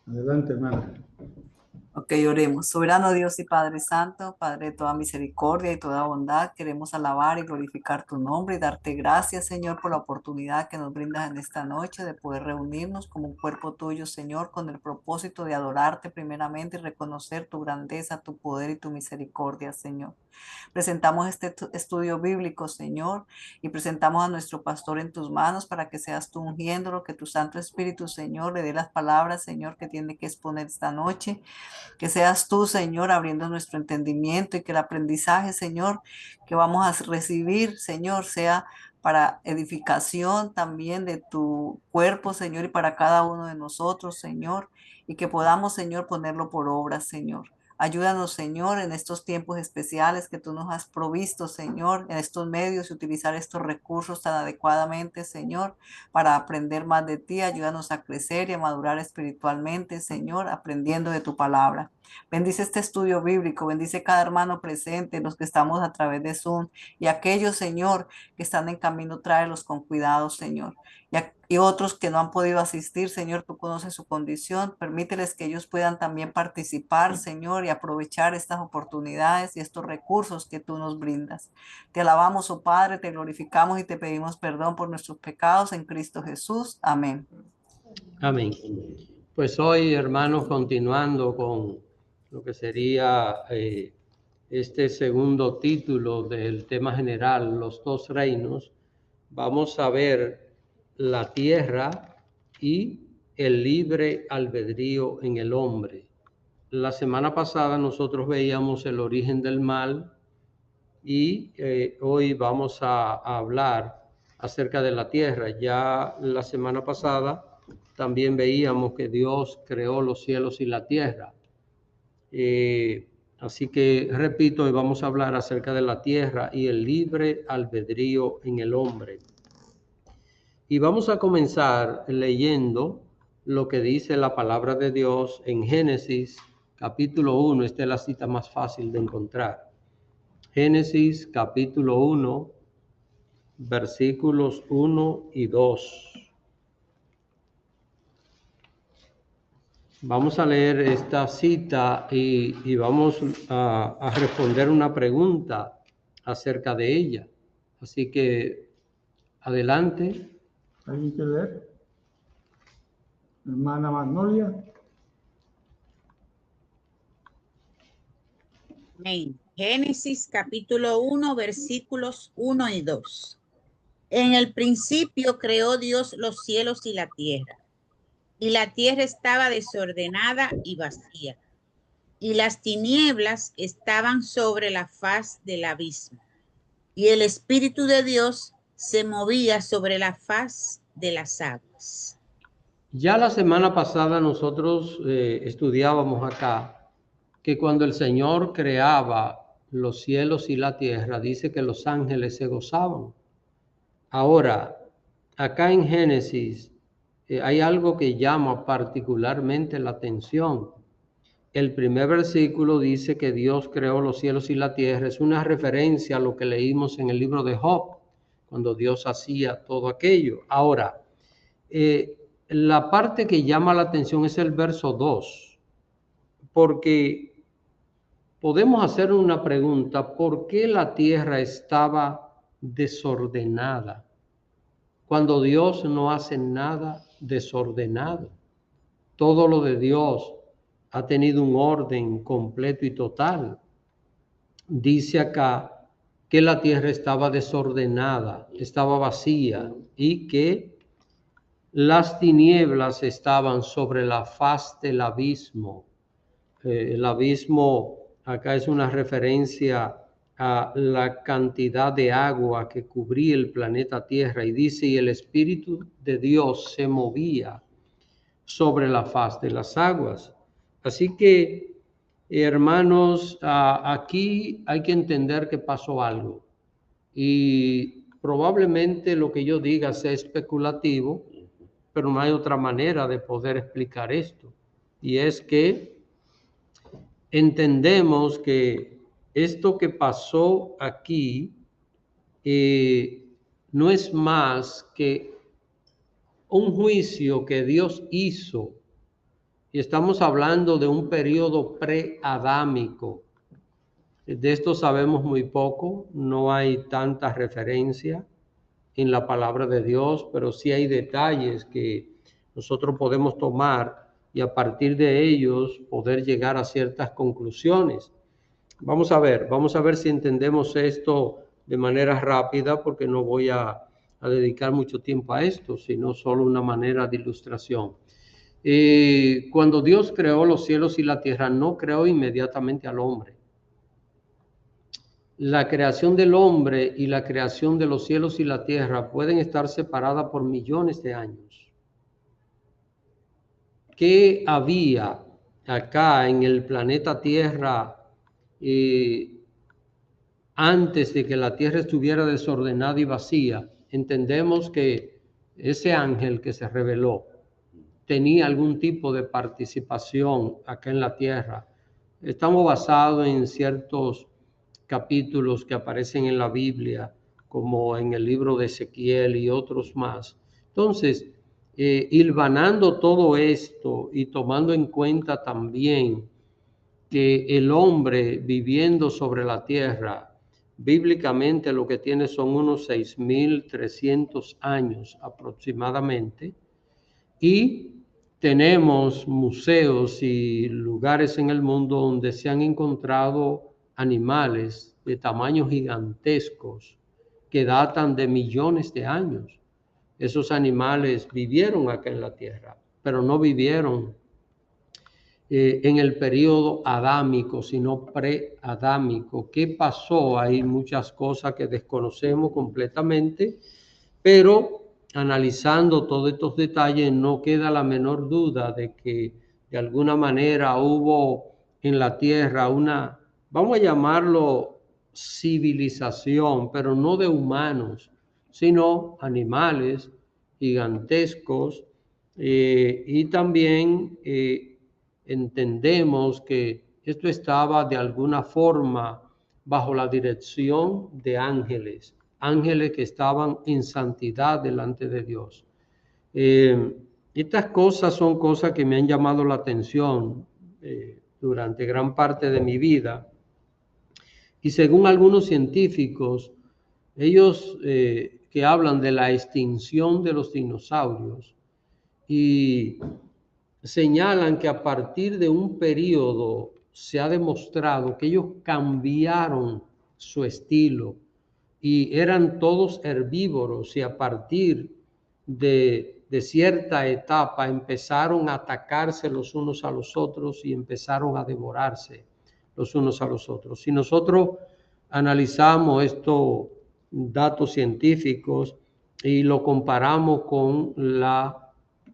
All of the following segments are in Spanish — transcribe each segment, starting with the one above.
Adelante, hermana. Ok, oremos. Soberano Dios y Padre Santo, Padre de toda misericordia y toda bondad, queremos alabar y glorificar tu nombre y darte gracias, Señor, por la oportunidad que nos brindas en esta noche de poder reunirnos como un cuerpo tuyo, Señor, con el propósito de adorarte primeramente y reconocer tu grandeza, tu poder y tu misericordia, Señor. Presentamos este estudio bíblico, Señor, y presentamos a nuestro pastor en tus manos para que seas tú ungiéndolo, que tu Santo Espíritu, Señor, le dé las palabras, Señor, que tiene que exponer esta noche. Que seas tú, Señor, abriendo nuestro entendimiento y que el aprendizaje, Señor, que vamos a recibir, Señor, sea para edificación también de tu cuerpo, Señor, y para cada uno de nosotros, Señor, y que podamos, Señor, ponerlo por obra, Señor. Ayúdanos, Señor, en estos tiempos especiales que tú nos has provisto, Señor, en estos medios y utilizar estos recursos tan adecuadamente, Señor, para aprender más de ti. Ayúdanos a crecer y a madurar espiritualmente, Señor, aprendiendo de tu palabra. Bendice este estudio bíblico, bendice cada hermano presente, los que estamos a través de Zoom y aquellos, Señor, que están en camino, tráelos con cuidado, Señor. Y otros que no han podido asistir, Señor, tú conoces su condición, permíteles que ellos puedan también participar, Señor, y aprovechar estas oportunidades y estos recursos que tú nos brindas. Te alabamos, oh Padre, te glorificamos y te pedimos perdón por nuestros pecados en Cristo Jesús. Amén. Amén. Pues hoy, hermanos, continuando con lo que sería este segundo título del tema general, los dos reinos, vamos a ver la tierra y el libre albedrío en el hombre. La semana pasada nosotros veíamos el origen del mal y hoy vamos a hablar acerca de la tierra. Ya la semana pasada también veíamos que Dios creó los cielos y la tierra. Así que repito, hoy vamos a hablar acerca de la tierra y el libre albedrío en el hombre. Y vamos a comenzar leyendo lo que dice la palabra de Dios en Génesis capítulo 1. Esta es la cita más fácil de encontrar. Génesis capítulo 1, versículos 1 y 2. Vamos a leer esta cita y vamos a responder una pregunta acerca de ella. Así que, adelante. ¿Alguien quiere leer? Hermana Magnolia. Amén. Génesis capítulo 1, versículos 1 y 2. En el principio creó Dios los cielos y la tierra estaba desordenada y vacía, y las tinieblas estaban sobre la faz del abismo, y el Espíritu de Dios se movía sobre la faz de las aguas. Ya la semana pasada nosotros estudiábamos acá que cuando el Señor creaba los cielos y la tierra, dice que los ángeles se gozaban. Ahora, acá en Génesis hay algo que llama particularmente la atención. El primer versículo dice que Dios creó los cielos y la tierra. Es una referencia a lo que leímos en el libro de Job, cuando Dios hacía todo aquello. Ahora, la parte que llama la atención es el verso 2, porque podemos hacer una pregunta: ¿por qué la tierra estaba desordenada? Cuando Dios no hace nada desordenado. Todo lo de Dios ha tenido un orden completo y total. Dice acá que la tierra estaba desordenada, estaba vacía y que las tinieblas estaban sobre la faz del abismo. El abismo acá es una referencia a la cantidad de agua que cubría el planeta Tierra, y dice, y el Espíritu de Dios se movía sobre la faz de las aguas. Así que, hermanos, aquí hay que entender que pasó algo, y probablemente lo que yo diga sea especulativo, pero no hay otra manera de poder explicar esto, y es que entendemos que esto que pasó aquí no es más que un juicio que Dios hizo Y estamos hablando de un periodo preadámico. De esto sabemos muy poco, no hay tanta referencia en la palabra de Dios, pero sí hay detalles que nosotros podemos tomar y a partir de ellos poder llegar a ciertas conclusiones. Vamos a ver si entendemos esto de manera rápida, porque no voy a dedicar mucho tiempo a esto, sino solo una manera de ilustración. Cuando Dios creó los cielos y la tierra, no creó inmediatamente al hombre. La creación del hombre y la creación de los cielos y la tierra pueden estar separadas por millones de años. ¿Qué había acá en el planeta Tierra antes de que la tierra estuviera desordenada y vacía? Entendemos que ese ángel que se reveló tenía algún tipo de participación acá en la tierra. Estamos basados en ciertos capítulos que aparecen en la Biblia, como en el libro de Ezequiel y otros más. Entonces, hilvanando todo esto y tomando en cuenta también que el hombre viviendo sobre la tierra, bíblicamente lo que tiene son unos 6.300 años aproximadamente, y tenemos museos y lugares en el mundo donde se han encontrado animales de tamaños gigantescos que datan de millones de años. Esos animales vivieron acá en la tierra, pero no vivieron en el periodo adámico, sino preadámico. ¿Qué pasó? Hay muchas cosas que desconocemos completamente, pero analizando todos estos detalles no queda la menor duda de que de alguna manera hubo en la tierra una, vamos a llamarlo civilización, pero no de humanos, sino animales gigantescos, y también entendemos que esto estaba de alguna forma bajo la dirección de ángeles que estaban en santidad delante de Dios. Estas cosas son cosas que me han llamado la atención durante gran parte de mi vida. Y según algunos científicos, ellos que hablan de la extinción de los dinosaurios y señalan que a partir de un periodo se ha demostrado que ellos cambiaron su estilo y eran todos herbívoros, y a partir de cierta etapa empezaron a atacarse los unos a los otros y empezaron a devorarse los unos a los otros. Si nosotros analizamos estos datos científicos y lo comparamos con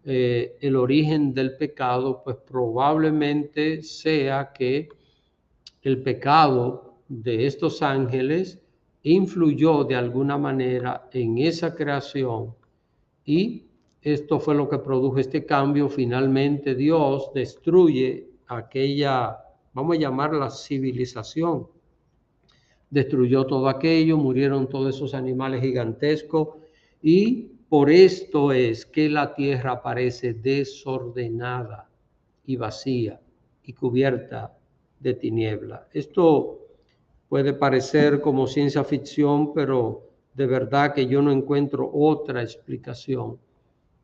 el origen del pecado, pues probablemente sea que el pecado de estos ángeles influyó de alguna manera en esa creación, y esto fue lo que produjo este cambio. Finalmente Dios destruye aquella, vamos a llamarla civilización, destruyó todo aquello, murieron todos esos animales gigantescos, y por esto es que la tierra parece desordenada y vacía y cubierta de tiniebla. Esto puede parecer como ciencia ficción, pero de verdad que yo no encuentro otra explicación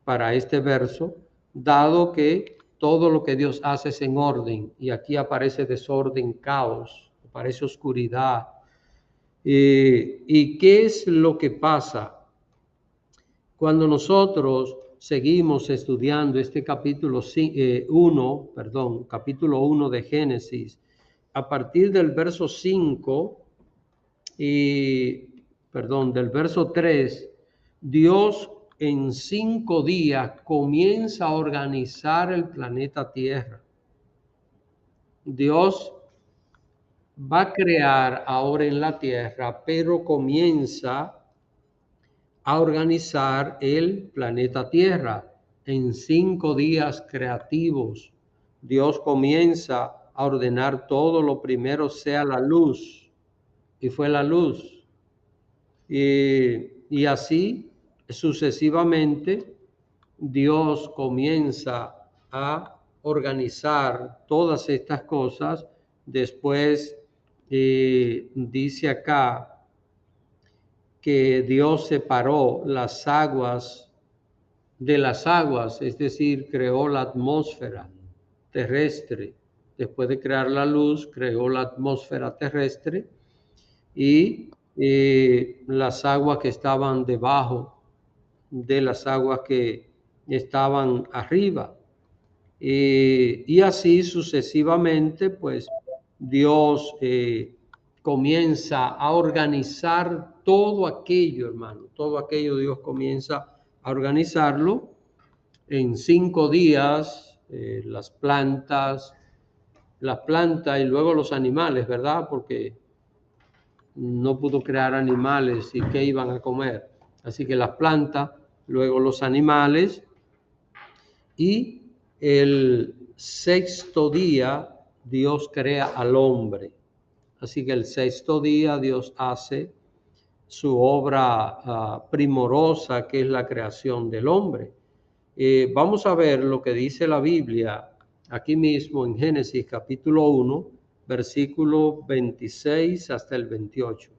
para este verso, dado que todo lo que Dios hace es en orden, y aquí aparece desorden, caos, aparece oscuridad. ¿Y qué es lo que pasa cuando nosotros seguimos estudiando este capítulo 1 de Génesis? A partir del verso 5 del verso 3, Dios en 5 días comienza a organizar el planeta Tierra. Dios va a crear ahora en la Tierra, pero comienza a organizar el planeta Tierra en 5 días creativos. Dios comienza a ordenar todo. Lo primero sea la luz, y fue la luz. Y así sucesivamente Dios comienza a organizar todas estas cosas, después dice acá que Dios separó las aguas de las aguas, es decir, creó la atmósfera terrestre. Después de crear la luz, creó la atmósfera terrestre y las aguas que estaban debajo de las aguas que estaban arriba. Y así sucesivamente, pues Dios comienza a organizar todo aquello, hermano. Todo aquello Dios comienza a organizarlo en 5 días, las plantas y luego los animales, ¿verdad? Porque no pudo crear animales y qué iban a comer. Así que las plantas, luego los animales, y el 6º día Dios crea al hombre. Así que el 6º día Dios hace su obra primorosa, que es la creación del hombre. Vamos a ver lo que dice la Biblia aquí mismo en Génesis capítulo 1, versículo 26 hasta el 28.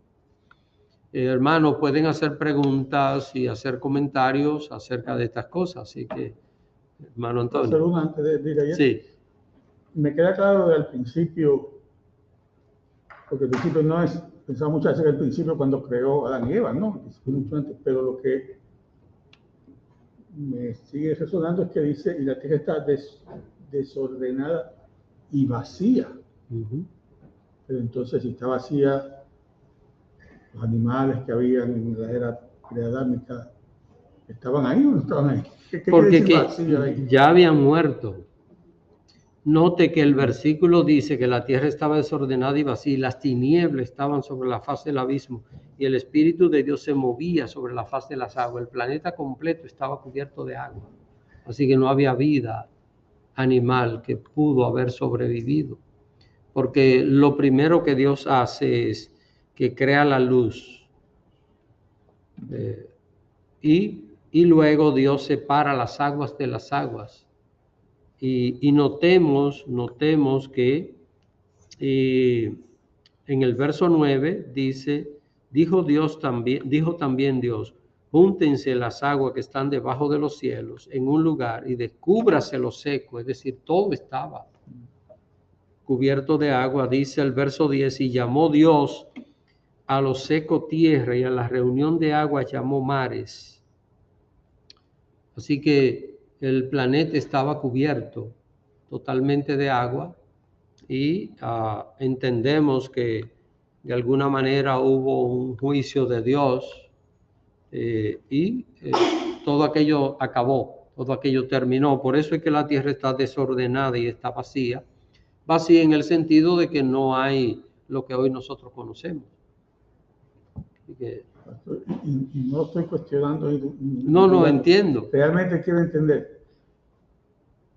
Hermanos, pueden hacer preguntas y hacer comentarios acerca de estas cosas. Así que, hermano Antonio. Hacer una antes de ir allá. Sí. Me queda claro del principio, porque el principio no es, pensaba muchas veces que el principio cuando creó Adán y Eva, ¿no? Es mucho antes, pero lo que me sigue resonando es que dice, y la tierra está desordenada y vacía. Uh-huh. Pero entonces, si está vacía, los animales que habían en la era preadámica, ¿estaban ahí o no estaban ahí? ¿Qué Porque quiere decir vacío ahí? ya habían muerto. Note que el versículo dice que la tierra estaba desordenada y vacía, y las tinieblas estaban sobre la faz del abismo, y el Espíritu de Dios se movía sobre la faz de las aguas. El planeta completo estaba cubierto de agua. Así que no había vida animal que pudo haber sobrevivido. Porque lo primero que Dios hace es que crea la luz. Y luego Dios separa las aguas de las aguas. Y notemos que en el verso 9 dice, dijo también Dios, júntense las aguas que están debajo de los cielos en un lugar y descúbrase lo seco, es decir, todo estaba cubierto de agua. Dice el verso 10, y llamó Dios a lo seco tierra y a la reunión de aguas llamó mares. Así que el planeta estaba cubierto totalmente de agua y entendemos que de alguna manera hubo un juicio de Dios y todo aquello acabó, todo aquello terminó. Por eso es que la tierra está desordenada y está vacía. Vacía en el sentido de que no hay lo que hoy nosotros conocemos. Así que, y no estoy cuestionando. no entiendo. Realmente quiero entender.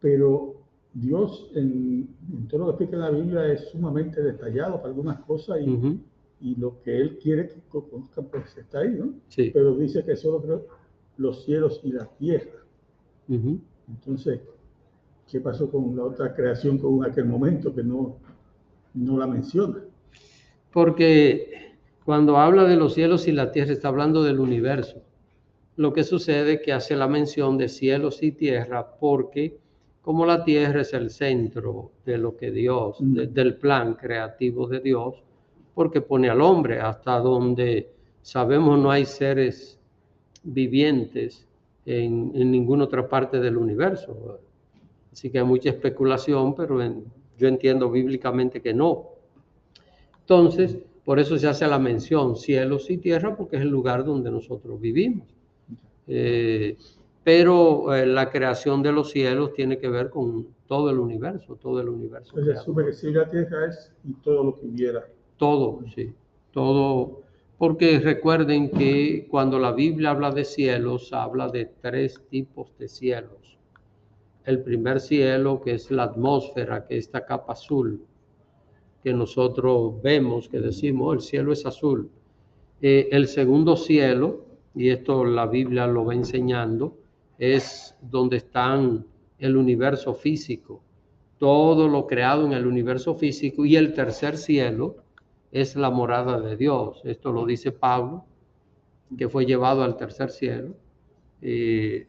Pero Dios, en todo lo que explica en la Biblia, es sumamente detallado para algunas cosas y, Uh-huh. y lo que Él quiere que conozcan, pues está ahí, ¿no? Sí. Pero dice que solo creó los cielos y la tierra. Uh-huh. Entonces, ¿qué pasó con la otra creación que hubo en aquel momento que no la menciona? Porque cuando habla de los cielos y la tierra está hablando del universo. Lo que sucede es que hace la mención de cielos y tierra porque como la tierra es el centro de lo que Dios, del plan creativo de Dios, porque pone al hombre hasta donde sabemos no hay seres vivientes en ninguna otra parte del universo. Así que hay mucha especulación, pero yo entiendo bíblicamente que no. Entonces, por eso se hace la mención cielos y tierra, porque es el lugar donde nosotros vivimos. Pero la creación de los cielos tiene que ver con todo el universo. Se asume que si la tierra es y todo lo que hubiera. Todo, sí, todo. Porque recuerden que cuando la Biblia habla de cielos, habla de 3 tipos de cielos. El primer cielo, que es la atmósfera, que es esta capa azul, que nosotros vemos, que decimos, el cielo es azul. El segundo cielo, y esto la Biblia lo va enseñando, es donde están el universo físico, todo lo creado en el universo físico, y el tercer cielo es la morada de Dios. Esto lo dice Pablo, que fue llevado al tercer cielo, que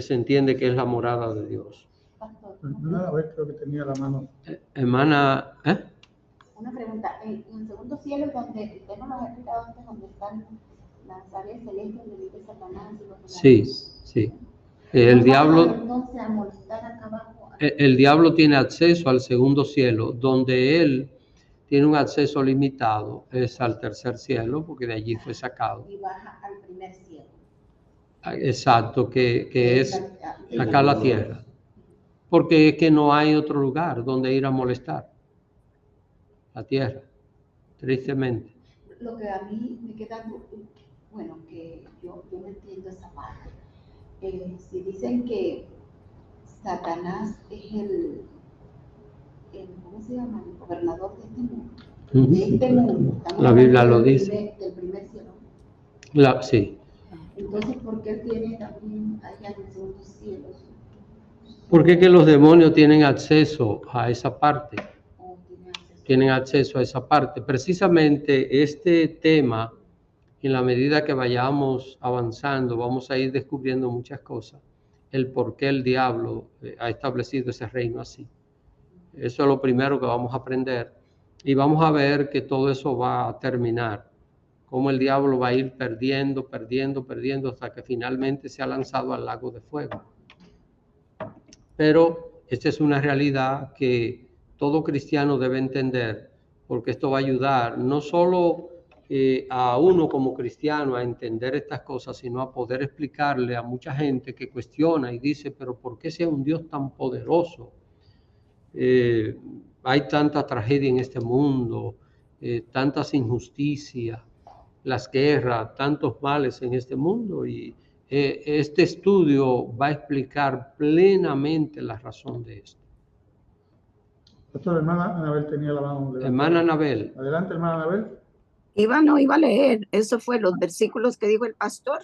se entiende que es la morada de Dios. A ver, creo que tenía la mano. Hermana, Una pregunta, en el segundo cielo, donde usted nos ha explicado antes, donde están las áreas celestes donde vive Satanás y los sí, demonios. sí. El ¿No diablo, van entonces a molestar acá abajo? el diablo tiene acceso al segundo cielo, donde él tiene un acceso limitado, es al tercer cielo, porque de allí fue sacado. Y baja al primer cielo. Exacto, que es acá la tierra. Porque es que no hay otro lugar donde ir a molestar. La tierra, tristemente. Lo que a mí me queda, bueno, que yo no entiendo esa parte. Si dicen que Satanás es el ¿cómo se llama? El gobernador de este mundo. De este mundo. Estamos La Biblia hablando lo del dice. Del primer cielo. Sí. Entonces, ¿por qué tiene también allá en el segundo cielo? ¿Por qué que los demonios tienen acceso a esa parte? Tienen acceso a esa parte. Precisamente este tema, en la medida que vayamos avanzando, vamos a ir descubriendo muchas cosas. El por qué el diablo ha establecido ese reino así. Eso es lo primero que vamos a aprender. Y vamos a ver que todo eso va a terminar. Cómo el diablo va a ir perdiendo hasta que finalmente se ha lanzado al lago de fuego. Pero esta es una realidad que todo cristiano debe entender, porque esto va a ayudar no solo a uno como cristiano a entender estas cosas, sino a poder explicarle a mucha gente que cuestiona y dice, pero ¿por qué sea un Dios tan poderoso? Hay tanta tragedia en este mundo, tantas injusticias, las guerras, tantos males en este mundo, y este estudio va a explicar plenamente la razón de esto. Pastor, hermana Anabel tenía la mano levantada. Hermana Anabel. Adelante, hermana Anabel. No iba a leer, eso fue los versículos que dijo el pastor.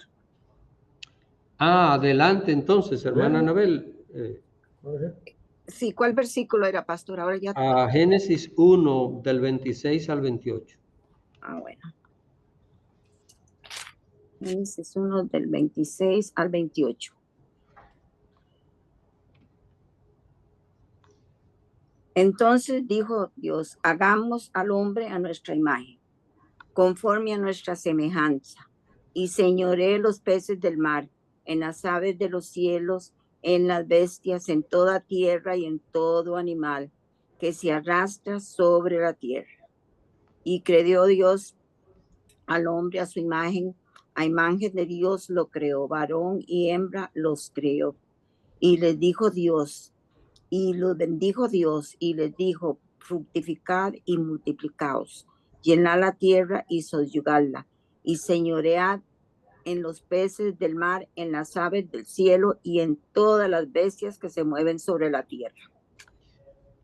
Adelante entonces, hermana Anabel. Sí, ¿cuál versículo era, pastor? Ahora ya. A Génesis 1, del 26 al 28. Bueno. Génesis 1, del 26 al 28. Entonces dijo Dios, hagamos al hombre a nuestra imagen, conforme a nuestra semejanza, y señoree los peces del mar, en las aves de los cielos, en las bestias, en toda tierra y en todo animal que se arrastra sobre la tierra. Y creó Dios al hombre a su imagen, a imagen de Dios lo creó, varón y hembra los creó. Y les dijo Dios, y los bendijo Dios, y les dijo, fructificad y multiplicaos, llenad la tierra y sosyugadla, y señoread en los peces del mar, en las aves del cielo y en todas las bestias que se mueven sobre la tierra.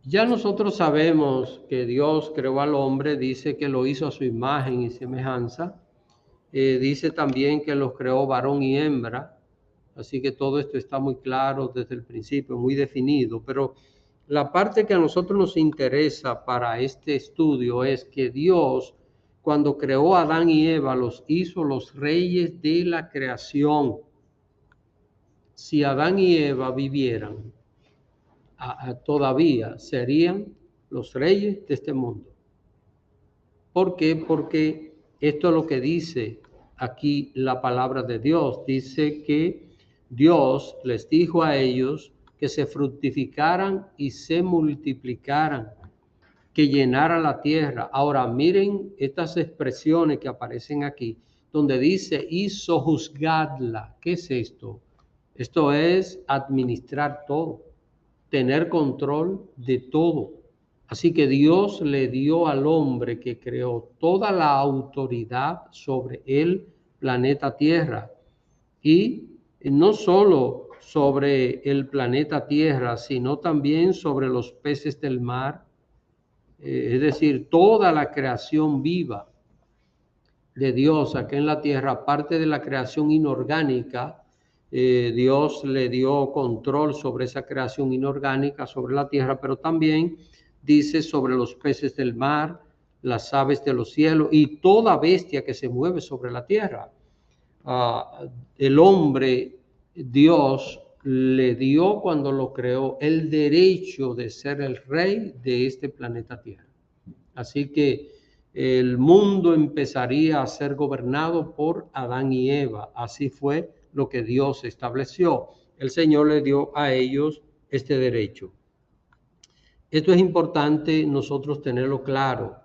Ya nosotros sabemos que Dios creó al hombre, dice que lo hizo a su imagen y semejanza. Dice también que los creó varón y hembra. Así que todo esto está muy claro desde el principio, muy definido. Pero la parte que a nosotros nos interesa para este estudio es que Dios, cuando creó a Adán y Eva, los hizo los reyes de la creación. Si Adán y Eva vivieran, todavía serían los reyes de este mundo. ¿Por qué? Porque esto es lo que dice aquí la palabra de Dios. Dice que Dios les dijo a ellos que se fructificaran y se multiplicaran, que llenaran la tierra. Ahora miren estas expresiones que aparecen aquí, donde dice y sojuzgadla. ¿Qué es esto? Esto es administrar todo, tener control de todo. Así que Dios le dio al hombre que creó toda la autoridad sobre el planeta Tierra. Y no solo sobre el planeta Tierra, sino también sobre los peces del mar. Es decir, toda la creación viva de Dios acá en la Tierra, aparte de la creación inorgánica, Dios le dio control sobre esa creación inorgánica, sobre la tierra, pero también dice sobre los peces del mar, las aves de los cielos y toda bestia que se mueve sobre la tierra. El hombre, Dios le dio cuando lo creó el derecho de ser el rey de este planeta Tierra. Así que el mundo empezaría a ser gobernado por Adán y Eva. Así fue lo que Dios estableció. El Señor le dio a ellos este derecho. Esto es importante nosotros tenerlo claro.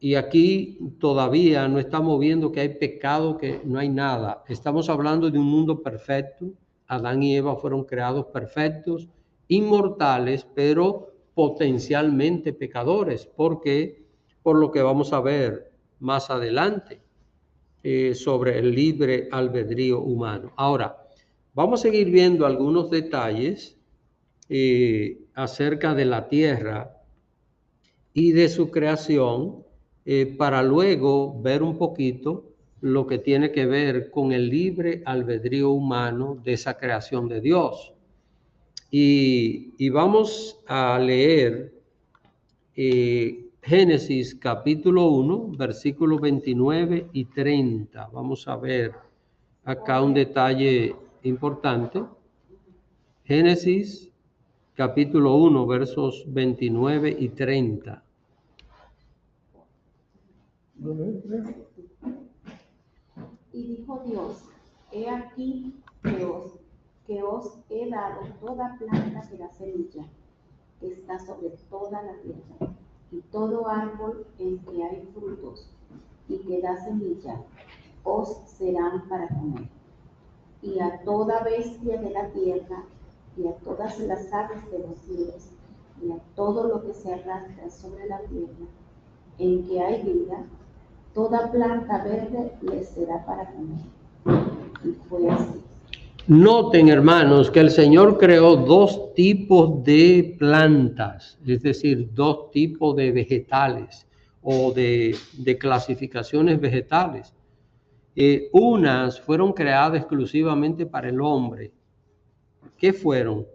Y aquí todavía no estamos viendo que hay pecado, que no hay nada. Estamos hablando de un mundo perfecto. Adán y Eva fueron creados perfectos, inmortales, pero potencialmente pecadores. Porque, por lo que vamos a ver más adelante sobre el libre albedrío humano. Ahora, vamos a seguir viendo algunos detalles acerca de la tierra y de su creación, para luego ver un poquito lo que tiene que ver con el libre albedrío humano de esa creación de Dios. Y vamos a leer Génesis capítulo 1, versículos 29 y 30. Vamos a ver acá un detalle importante. Génesis capítulo 1, versos 29 y 30. Y dijo Dios, he aquí que os he dado toda planta que da semilla, que está sobre toda la tierra, y todo árbol en que hay frutos, y que da semilla, os serán para comer. Y a toda bestia de la tierra, y a todas las aves de los cielos, y a todo lo que se arrastra sobre la tierra, en que hay vida, toda planta verde les será para comer. Y fue así. Noten, hermanos, que el Señor creó dos tipos de plantas, es decir, dos tipos de vegetales o de clasificaciones vegetales. Unas fueron creadas exclusivamente para el hombre. ¿Qué fueron?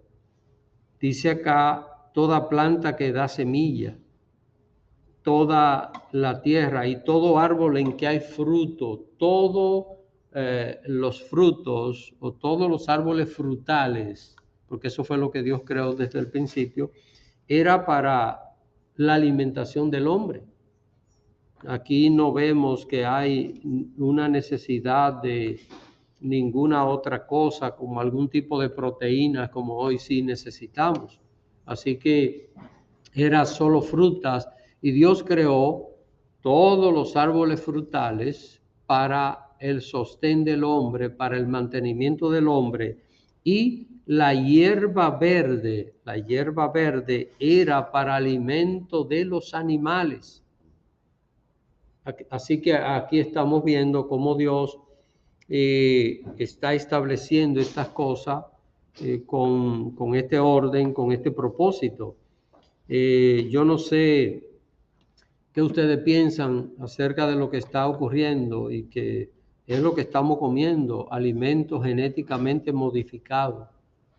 Dice acá, toda planta que da semilla, toda la tierra y todo árbol en que hay fruto, todos los frutos o todos los árboles frutales, porque eso fue lo que Dios creó desde el principio, era para la alimentación del hombre. Aquí no vemos que hay una necesidad de ninguna otra cosa, como algún tipo de proteínas, como hoy sí necesitamos. Así que era solo frutas, y Dios creó todos los árboles frutales para el sostén del hombre, para el mantenimiento del hombre, y la hierba verde era para alimento de los animales. Así que aquí estamos viendo cómo Dios está estableciendo estas cosas con este orden, con este propósito. Yo no sé qué ustedes piensan acerca de lo que está ocurriendo y que es lo que estamos comiendo, alimentos genéticamente modificados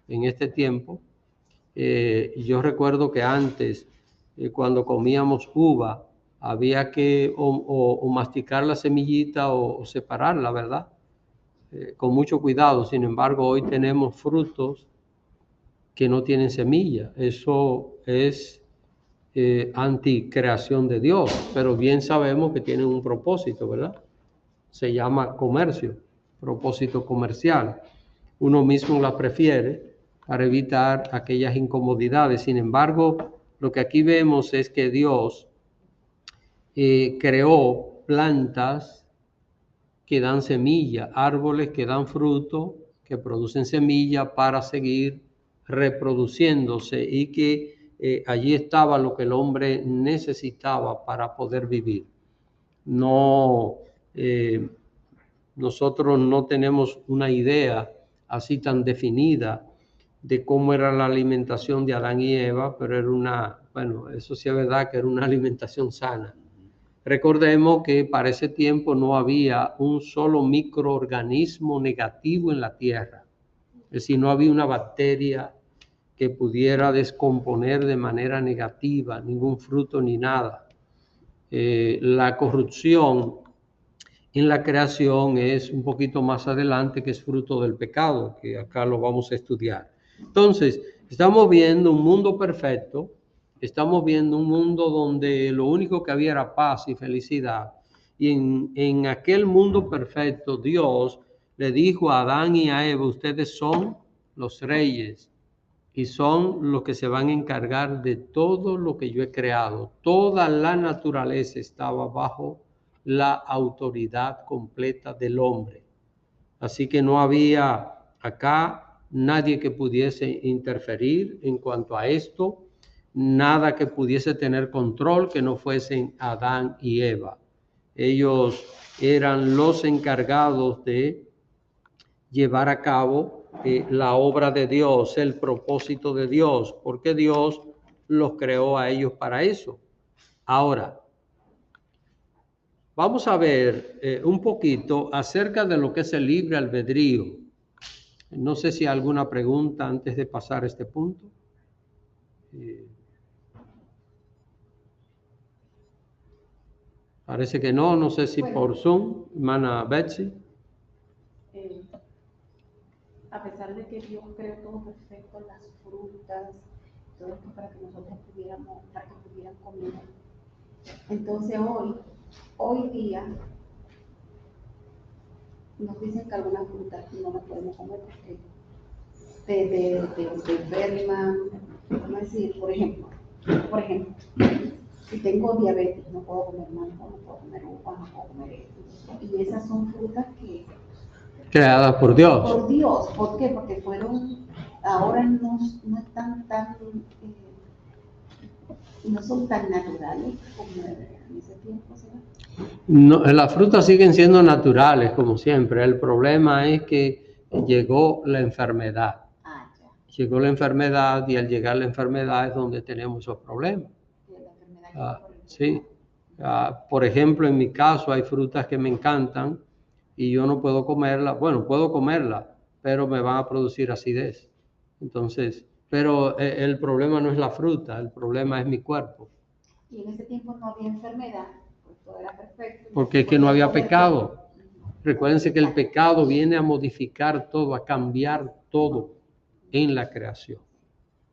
en este tiempo. Yo recuerdo que antes, cuando comíamos uva, había que o masticar la semillita o separarla, ¿verdad? Con mucho cuidado. Sin embargo, hoy tenemos frutos que no tienen semilla. Eso es anticreación de Dios, pero bien sabemos que tienen un propósito, ¿verdad? Se llama comercio, propósito comercial. Uno mismo la prefiere para evitar aquellas incomodidades. Sin embargo, lo que aquí vemos es que Dios creó plantas que dan semilla, árboles que dan fruto, que producen semilla para seguir reproduciéndose, y que allí estaba lo que el hombre necesitaba para poder vivir. Nosotros no tenemos una idea así tan definida de cómo era la alimentación de Adán y Eva, pero era eso sí es verdad que era una alimentación sana. Recordemos que para ese tiempo no había un solo microorganismo negativo en la tierra. Es decir, no había una bacteria que pudiera descomponer de manera negativa ningún fruto ni nada. La corrupción en la creación es un poquito más adelante, que es fruto del pecado, que acá lo vamos a estudiar. Entonces, estamos viendo un mundo perfecto, estamos viendo un mundo donde lo único que había era paz y felicidad. Y en aquel mundo perfecto, Dios le dijo a Adán y a Eva: ustedes son los reyes y son los que se van a encargar de todo lo que yo he creado. Toda la naturaleza estaba bajo la autoridad completa del hombre. Así que no había acá nadie que pudiese interferir en cuanto a esto, nada que pudiese tener control que no fuesen Adán y Eva. Ellos eran los encargados de llevar a cabo la obra de Dios, el propósito de Dios, porque Dios los creó a ellos para eso. Ahora, vamos a ver un poquito acerca de lo que es el libre albedrío. No sé si hay alguna pregunta antes de pasar a este punto. Parece que no, no sé si por Zoom, hermana Betsy. A pesar de que Dios creó todo perfecto, las frutas, todo esto para que nosotros pudieran comer. Entonces hoy día nos dicen que algunas frutas no las podemos comer porque te enferman. Vamos a decir, por ejemplo, si tengo diabetes, no puedo comer mango, no puedo comer uva, no puedo comer esto. Y esas son frutas que creadas por Dios. Por Dios, ¿por qué? Porque ahora no están no son tan naturales como en ese tiempo, ¿será? No, las frutas siguen siendo naturales, como siempre. El problema es que llegó la enfermedad. Llegó la enfermedad, y al llegar la enfermedad es donde tenemos esos problemas. Sí. Por ejemplo, en mi caso hay frutas que me encantan y yo no puedo comerla. Bueno, puedo comerla, pero me van a producir acidez. Entonces, pero el problema no es la fruta, el problema es mi cuerpo. Y en ese tiempo no había enfermedad, pues todo era perfecto. Porque es que no había pecado. Recuérdense que el pecado viene a modificar todo, a cambiar todo en la creación.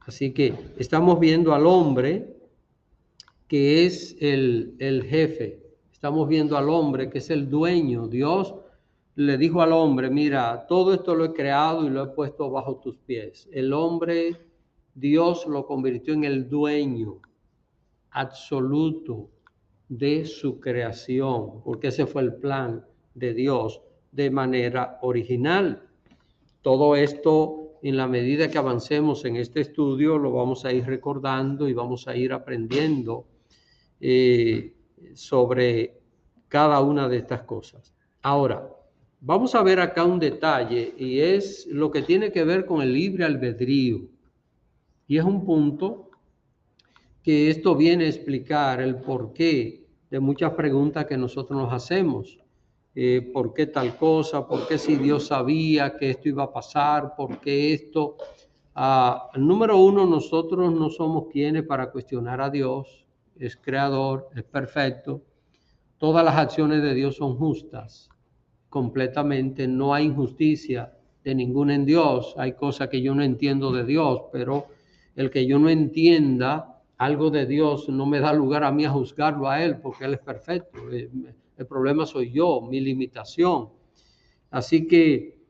Así que estamos viendo al hombre que es el jefe. Estamos viendo al hombre que es el dueño. Dios le dijo al hombre: mira, todo esto lo he creado y lo he puesto bajo tus pies. El hombre, Dios lo convirtió en el dueño absoluto de su creación, porque ese fue el plan de Dios de manera original. Todo esto, en la medida que avancemos en este estudio, lo vamos a ir recordando y vamos a ir aprendiendo sobre cada una de estas cosas. Ahora, vamos a ver acá un detalle, y es lo que tiene que ver con el libre albedrío. Y es un punto que esto viene a explicar el porqué de muchas preguntas que nosotros nos hacemos. ¿Por qué tal cosa? ¿Por qué si Dios sabía que esto iba a pasar? ¿Por qué esto? Número uno, nosotros no somos quienes para cuestionar a Dios. Es creador, es perfecto. Todas las acciones de Dios son justas, completamente. No hay injusticia de ninguna en Dios. Hay cosas que yo no entiendo de Dios, pero el que yo no entienda algo de Dios no me da lugar a mí a juzgarlo a Él, porque Él es perfecto. El problema soy yo, mi limitación. Así que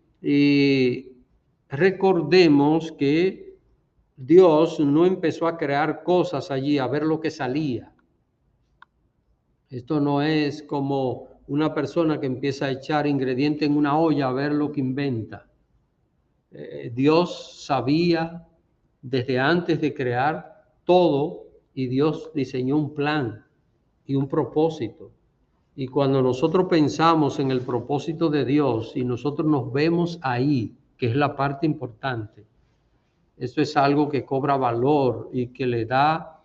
recordemos que Dios no empezó a crear cosas allí, a ver lo que salía. Esto no es como una persona que empieza a echar ingredientes en una olla a ver lo que inventa. Dios sabía desde antes de crear todo, y Dios diseñó un plan y un propósito. Y cuando nosotros pensamos en el propósito de Dios y nosotros nos vemos ahí, que es la parte importante, esto es algo que cobra valor y que le da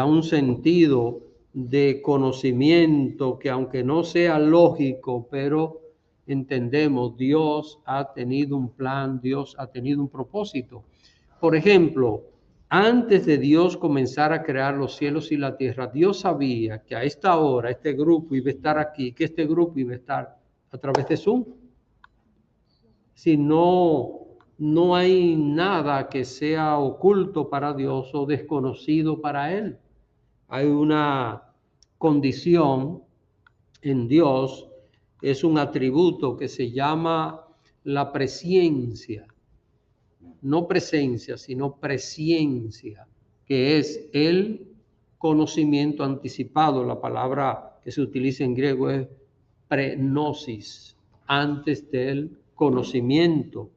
un sentido de conocimiento que, aunque no sea lógico, pero entendemos, Dios ha tenido un plan, Dios ha tenido un propósito. Por ejemplo, antes de Dios comenzar a crear los cielos y la tierra, Dios sabía que a esta hora este grupo iba a estar aquí, que este grupo iba a estar a través de Zoom. Si no hay nada que sea oculto para Dios o desconocido para Él. Hay una condición en Dios, es un atributo que se llama la presciencia. No presencia, sino presciencia, que es el conocimiento anticipado. La palabra que se utiliza en griego es prenosis, antes del conocimiento.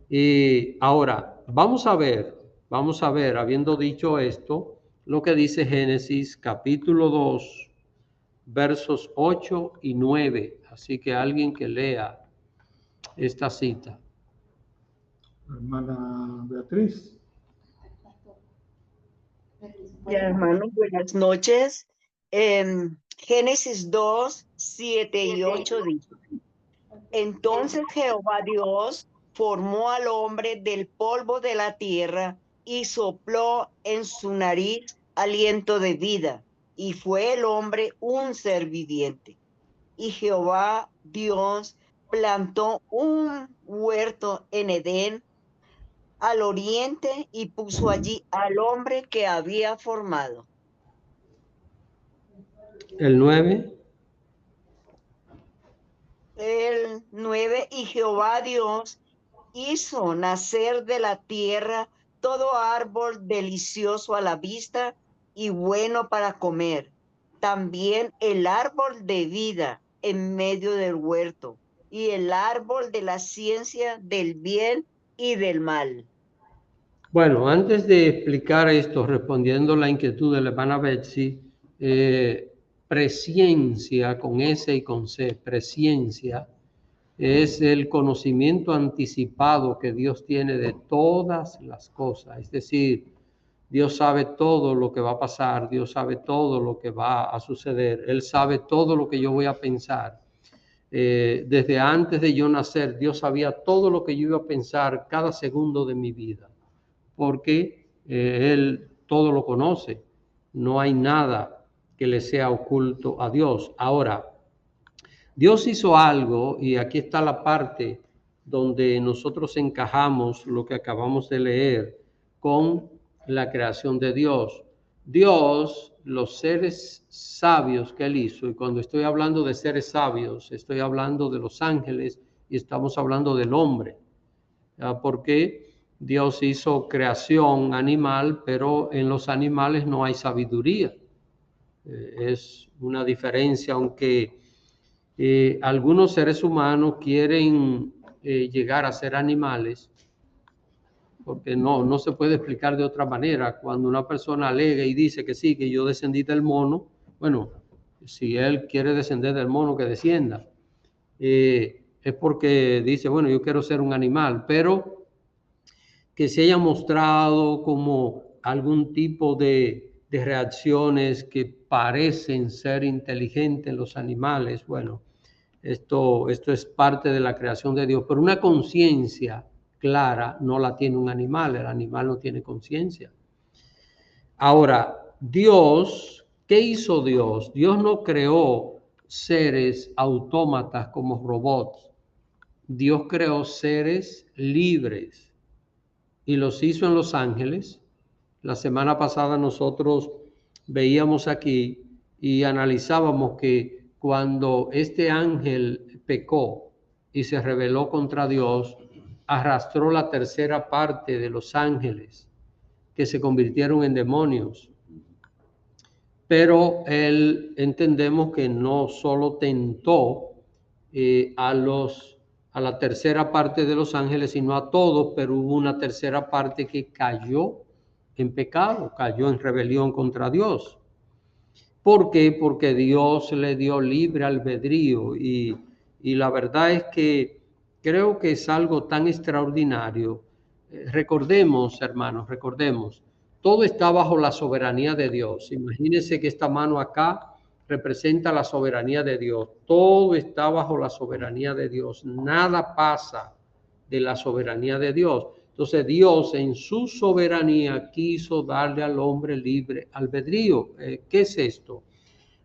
Y ahora, vamos a ver, habiendo dicho esto, lo que dice Génesis capítulo 2, versos 8 y 9. Así que alguien que lea esta cita. Hermana Beatriz. Ya, hermano, buenas noches. Génesis 2, 7 y 8 dice: Entonces Jehová Dios formó al hombre del polvo de la tierra y sopló en su nariz aliento de vida, y fue el hombre un ser viviente. Y Jehová Dios plantó un huerto en Edén al oriente y puso allí al hombre que había formado. El 9. El 9, y Jehová Dios hizo nacer de la tierra todo árbol delicioso a la vista y bueno para comer, también el árbol de vida en medio del huerto, y el árbol de la ciencia del bien y del mal. Bueno, antes de explicar esto, respondiendo a la inquietud de la hermana Betsy, presciencia con S y con C, presciencia, es el conocimiento anticipado que Dios tiene de todas las cosas. Es decir, Dios sabe todo lo que va a pasar, Dios sabe todo lo que va a suceder, Él sabe todo lo que yo voy a pensar. Desde antes de yo nacer, Dios sabía todo lo que yo iba a pensar cada segundo de mi vida, porque Él todo lo conoce. No hay nada que le sea oculto a Dios. Ahora, Dios hizo algo, y aquí está la parte donde nosotros encajamos lo que acabamos de leer con la creación de Dios. Dios, los seres sabios que Él hizo, y cuando estoy hablando de seres sabios, estoy hablando de los ángeles y estamos hablando del hombre. Porque Dios hizo creación animal, pero en los animales no hay sabiduría. Es una diferencia, aunque algunos seres humanos quieren llegar a ser animales, porque no se puede explicar de otra manera. Cuando una persona alega y dice que sí, que yo descendí del mono, bueno, si él quiere descender del mono, que descienda. Es porque dice, bueno, yo quiero ser un animal, pero que se haya mostrado como algún tipo de reacciones que parecen ser inteligentes en los animales, bueno, esto es parte de la creación de Dios, pero una conciencia clara no la tiene un animal, el animal no tiene conciencia. Ahora, Dios, ¿qué hizo Dios? Dios no creó seres autómatas como robots. Dios creó seres libres y los hizo en los ángeles. La semana pasada nosotros veíamos aquí y analizábamos que cuando este ángel pecó y se rebeló contra Dios, arrastró la tercera parte de los ángeles que se convirtieron en demonios. Pero él, entendemos que no solo tentó a la tercera parte de los ángeles, sino a todos, pero hubo una tercera parte que cayó en pecado, cayó en rebelión contra Dios. ¿Por qué? Porque Dios le dio libre albedrío, y la verdad es que creo que es algo tan extraordinario. Recordemos, hermanos, todo está bajo la soberanía de Dios. Imagínense que esta mano acá representa la soberanía de Dios. Todo está bajo la soberanía de Dios. Nada pasa de la soberanía de Dios. Entonces Dios en su soberanía quiso darle al hombre libre albedrío. ¿Qué es esto?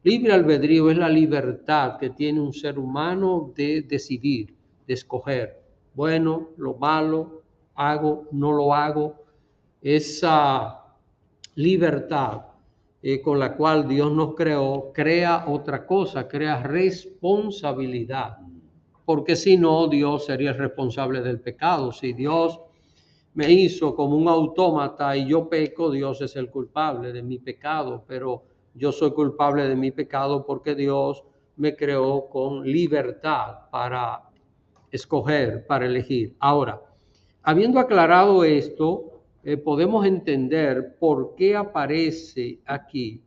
Libre albedrío es la libertad que tiene un ser humano de decidir, de escoger. Bueno, lo malo, hago, no lo hago. Esa libertad con la cual Dios nos creó, crea otra cosa, crea responsabilidad. Porque si no, Dios sería el responsable del pecado. Si Dios me hizo como un autómata y yo peco, Dios es el culpable de mi pecado, pero yo soy culpable de mi pecado porque Dios me creó con libertad para escoger, para elegir. Ahora, habiendo aclarado esto, podemos entender por qué aparece aquí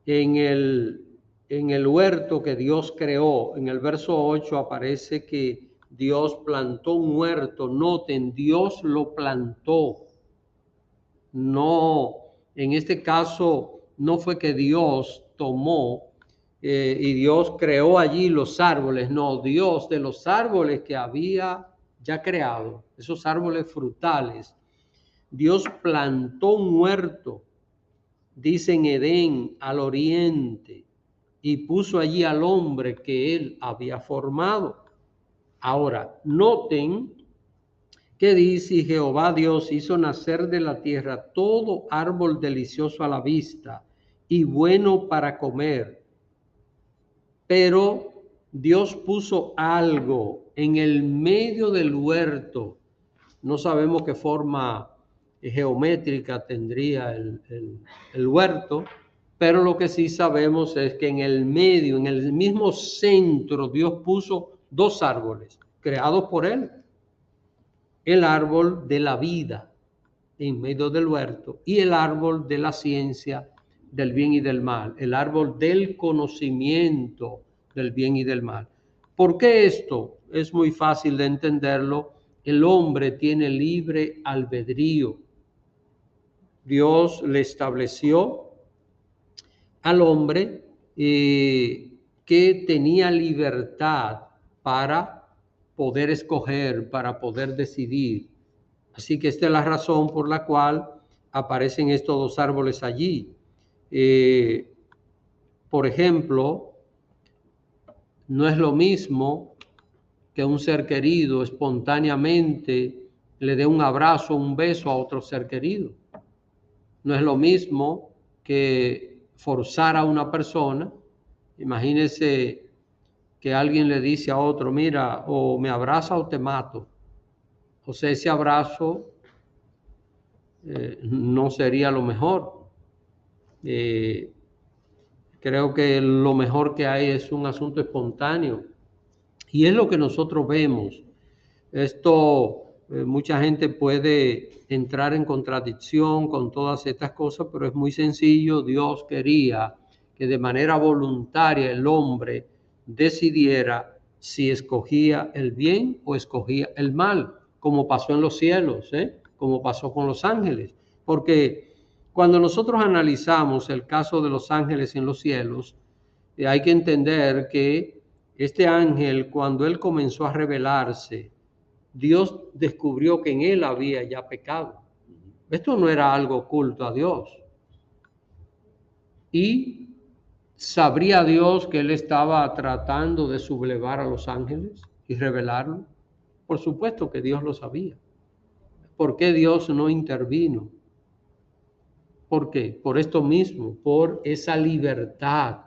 en el huerto que Dios creó. En el verso 8 aparece que Dios plantó un huerto. Noten, Dios lo plantó. No, en este caso no fue que Dios tomó y Dios creó allí los árboles. No, Dios de los árboles que había ya creado, esos árboles frutales, Dios plantó un huerto, dice en Edén, al oriente, y puso allí al hombre que él había formado. Ahora, noten que dice: y Jehová Dios hizo nacer de la tierra todo árbol delicioso a la vista y bueno para comer. Pero Dios puso algo en el medio del huerto. No sabemos qué forma geométrica tendría el huerto, pero lo que sí sabemos es que en el medio, en el mismo centro, Dios puso dos árboles creados por él. El árbol de la vida en medio del huerto y el árbol de la ciencia del bien y del mal, el árbol del conocimiento del bien y del mal. ¿Por qué esto? Es muy fácil de entenderlo. El hombre tiene libre albedrío. Dios le estableció al hombre que tenía libertad para poder escoger, para poder decidir. Así que esta es la razón por la cual aparecen estos dos árboles allí. Por ejemplo, no es lo mismo que un ser querido espontáneamente le dé un abrazo, un beso a otro ser querido. No es lo mismo que forzar a una persona. Imagínese que alguien le dice a otro: mira, o me abraza o te mato. O sea, ese abrazo no sería lo mejor. Creo que lo mejor que hay es un asunto espontáneo. Y es lo que nosotros vemos. Esto, mucha gente puede entrar en contradicción con todas estas cosas, pero es muy sencillo. Dios quería que de manera voluntaria el hombre decidiera si escogía el bien o escogía el mal, como pasó en los cielos, como pasó con los ángeles. Porque cuando nosotros analizamos el caso de los ángeles en los cielos, hay que entender que este ángel, cuando él comenzó a rebelarse, Dios descubrió que en él había ya pecado. Esto no era algo oculto a Dios. Y ¿sabría Dios que él estaba tratando de sublevar a los ángeles y rebelarlo? Por supuesto que Dios lo sabía. ¿Por qué Dios no intervino? ¿Por qué? Por esto mismo, por esa libertad.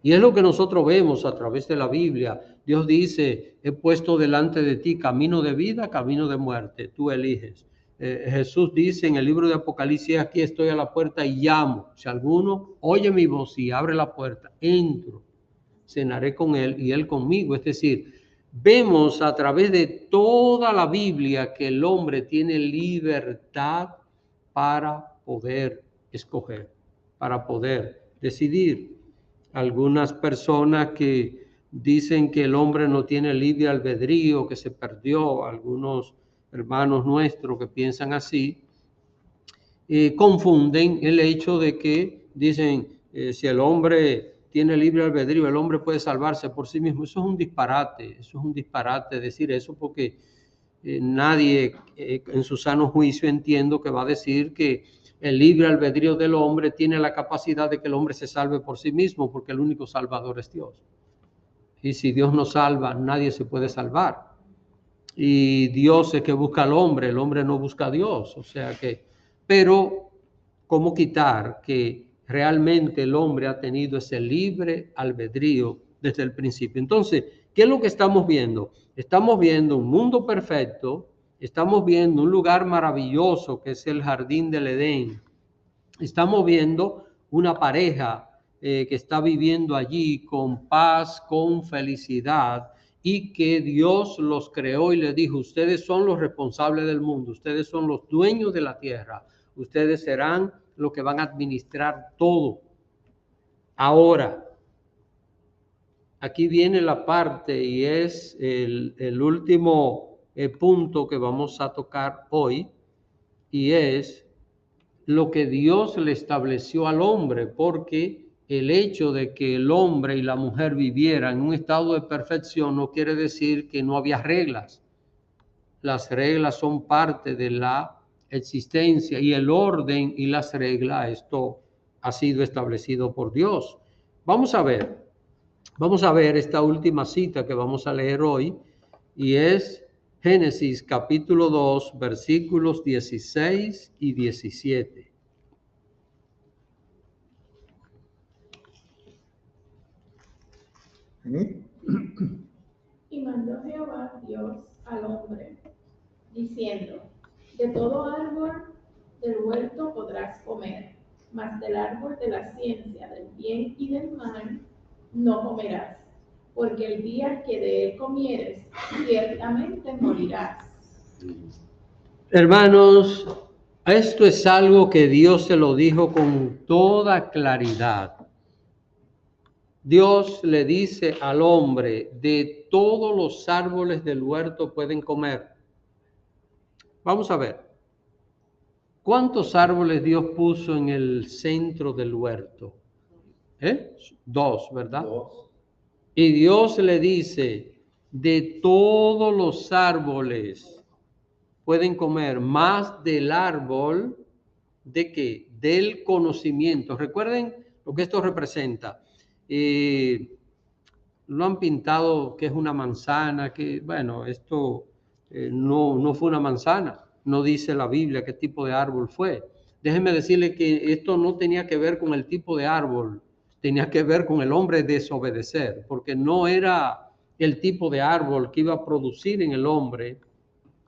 Y es lo que nosotros vemos a través de la Biblia. Dios dice: he puesto delante de ti camino de vida, camino de muerte. Tú eliges. Jesús dice en el libro de Apocalipsis: aquí estoy a la puerta y llamo. Si alguno oye mi voz y abre la puerta, entro, cenaré con él y él conmigo. Es decir, vemos a través de toda la Biblia que el hombre tiene libertad para poder escoger, para poder decidir. Algunas personas que dicen que el hombre no tiene libre albedrío, que se perdió, algunos hermanos nuestros que piensan así, confunden el hecho de que dicen, si el hombre tiene libre albedrío, el hombre puede salvarse por sí mismo. Eso es un disparate decir eso, porque nadie en su sano juicio entiendo que va a decir que el libre albedrío del hombre tiene la capacidad de que el hombre se salve por sí mismo, porque el único salvador es Dios. Y si Dios no salva, nadie se puede salvar. Y Dios es que busca al hombre, el hombre no busca a Dios. O sea que, pero, ¿cómo quitar que realmente el hombre ha tenido ese libre albedrío desde el principio? Entonces, ¿qué es lo que estamos viendo? Estamos viendo un mundo perfecto, estamos viendo un lugar maravilloso que es el jardín del Edén. Estamos viendo una pareja que está viviendo allí con paz, con felicidad, y que Dios los creó y les dijo, ustedes son los responsables del mundo, ustedes son los dueños de la tierra, ustedes serán los que van a administrar todo. Ahora, aquí viene la parte y es el último punto que vamos a tocar hoy, y es lo que Dios le estableció al hombre, porque el hecho de que el hombre y la mujer vivieran en un estado de perfección no quiere decir que no había reglas. Las reglas son parte de la existencia, y el orden y las reglas, esto ha sido establecido por Dios. Vamos a ver esta última cita que vamos a leer hoy, y es Génesis capítulo 2, versículos 16 y 17. Y mandó Jehová Dios al hombre, diciendo, de todo árbol del huerto podrás comer, mas del árbol de la ciencia del bien y del mal no comerás, porque el día que de él comieres, ciertamente morirás. Hermanos, esto es algo que Dios se lo dijo con toda claridad. Dios le dice al hombre, de todos los árboles del huerto pueden comer. Vamos a ver, ¿cuántos árboles Dios puso en el centro del huerto? 2, ¿verdad? 2. Y Dios le dice, de todos los árboles pueden comer, más del árbol, ¿de qué? Del conocimiento. Recuerden lo que esto representa. Lo han pintado que es una manzana, que bueno, esto no fue una manzana, no dice la Biblia qué tipo de árbol fue. Déjenme decirle que esto no tenía que ver con el tipo de árbol, tenía que ver con el hombre desobedecer, porque no era el tipo de árbol que iba a producir en el hombre